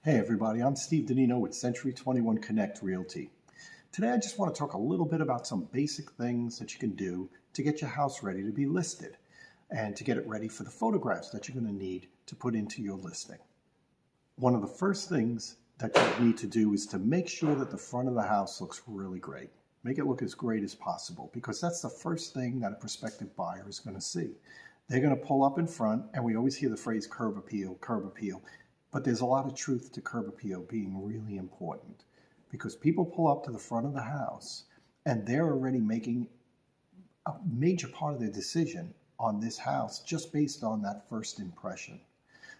Hey everybody, I'm Steve Danino with Century 21 Connect Realty. Today I just want to talk a little bit about some basic things that you can do to get your house ready to be listed and to get it ready for the photographs that you're going to need to put into your listing. One of the first things that you need to do is to make sure that the front of the house looks really great. Make it look as great as possible because that's the first thing that a prospective buyer is going to see. They're going to pull up in front, and we always hear the phrase curb appeal, curb appeal. But there's a lot of truth to curb appeal being really important because people pull up to the front of the house and they're already making a major part of their decision on this house just based on that first impression.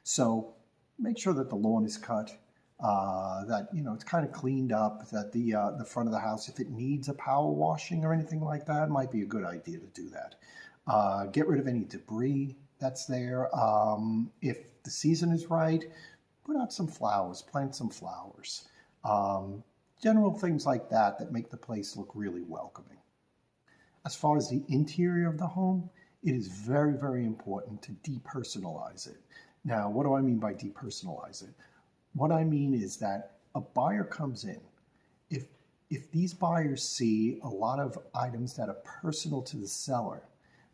So make sure that the lawn is cut, that it's kind of cleaned up, that the front of the house, if it needs a power washing or anything like that, it might be a good idea to do that. Get rid of any debris that's there. If the season is right, put out some flowers, plant some flowers. General things like that make the place look really welcoming. As far as the interior of the home, it is very, very important to depersonalize it. Now, what do I mean by depersonalize it? What I mean is that a buyer comes in. If these buyers see a lot of items that are personal to the seller,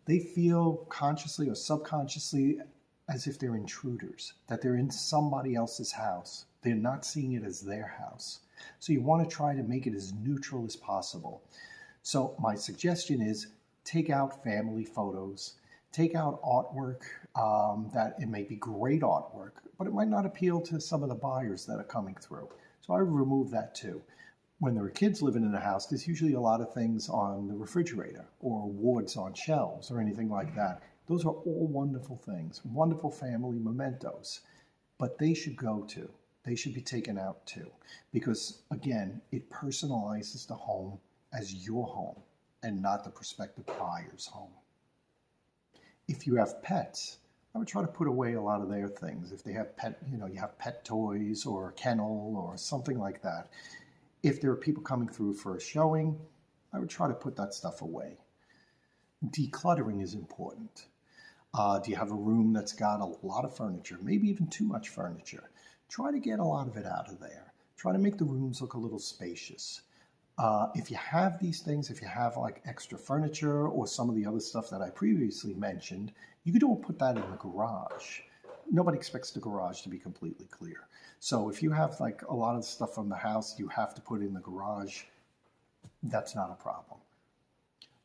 they feel consciously or subconsciously as if they're intruders, that they're in somebody else's house. They're not seeing it as their house. So you want to try to make it as neutral as possible. So my suggestion is take out family photos, take out artwork that it may be great artwork, but it might not appeal to some of the buyers that are coming through. So I remove that too. When there are kids living in a house, there's usually a lot of things on the refrigerator or awards on shelves or anything like that. Those are all wonderful things, wonderful family mementos, but they should go too. They should be taken out too, because again, it personalizes the home as your home and not the prospective buyer's home. If you have pets, I would try to put away a lot of their things. If they have you have pet toys or a kennel or something like that. If there are people coming through for a showing, I would try to put that stuff away. Decluttering is important. Do you have a room that's got a lot of furniture, maybe even too much furniture? Try to get a lot of it out of there. Try to make the rooms look a little spacious. If you have these things, if you have like extra furniture or some of the other stuff that I previously mentioned, you could all put that in the garage. Nobody expects the garage to be completely clear. So if you have like a lot of stuff from the house you have to put in the garage, that's not a problem.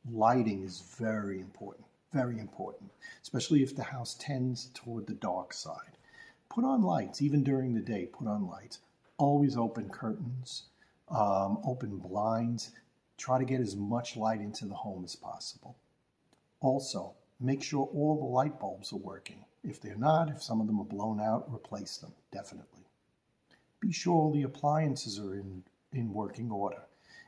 Lighting is very important, especially if the house tends toward the dark side. Put on lights, even during the day, put on lights. Always open curtains, open blinds. Try to get as much light into the home as possible. Also, make sure all the light bulbs are working. If they're not, if some of them are blown out, replace them, definitely. Be sure all the appliances are in working order.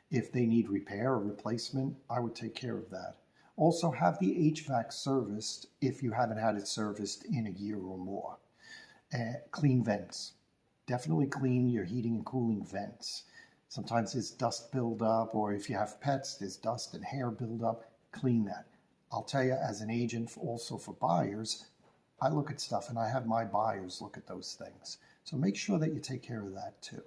If they need repair or replacement, I would take care of that. Also, have the HVAC serviced if you haven't had it serviced in a year or more. Clean vents. Definitely clean your heating and cooling vents. Sometimes there's dust buildup, or if you have pets, there's dust and hair buildup. Clean that. I'll tell you, as an agent, also for buyers, I look at stuff and I have my buyers look at those things. So make sure that you take care of that too.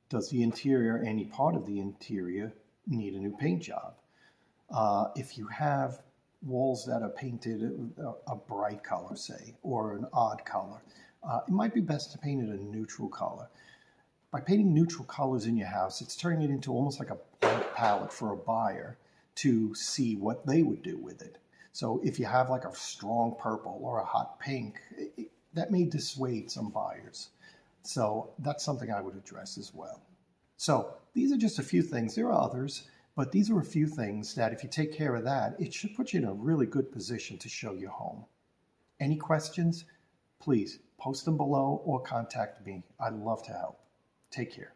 Does the interior, any part of the interior, need a new paint job? If you have walls that are painted a bright color, say, or an odd color, it might be best to paint it a neutral color. By painting neutral colors in your house, it's turning it into almost like a blank palette for a buyer to see what they would do with it. So if you have like a strong purple or a hot pink, that may dissuade some buyers. So that's something I would address as well. So these are just a few things. There are others, but these are a few things that if you take care of that, it should put you in a really good position to show your home. Any questions? Please post them below or contact me. I'd love to help. Take care.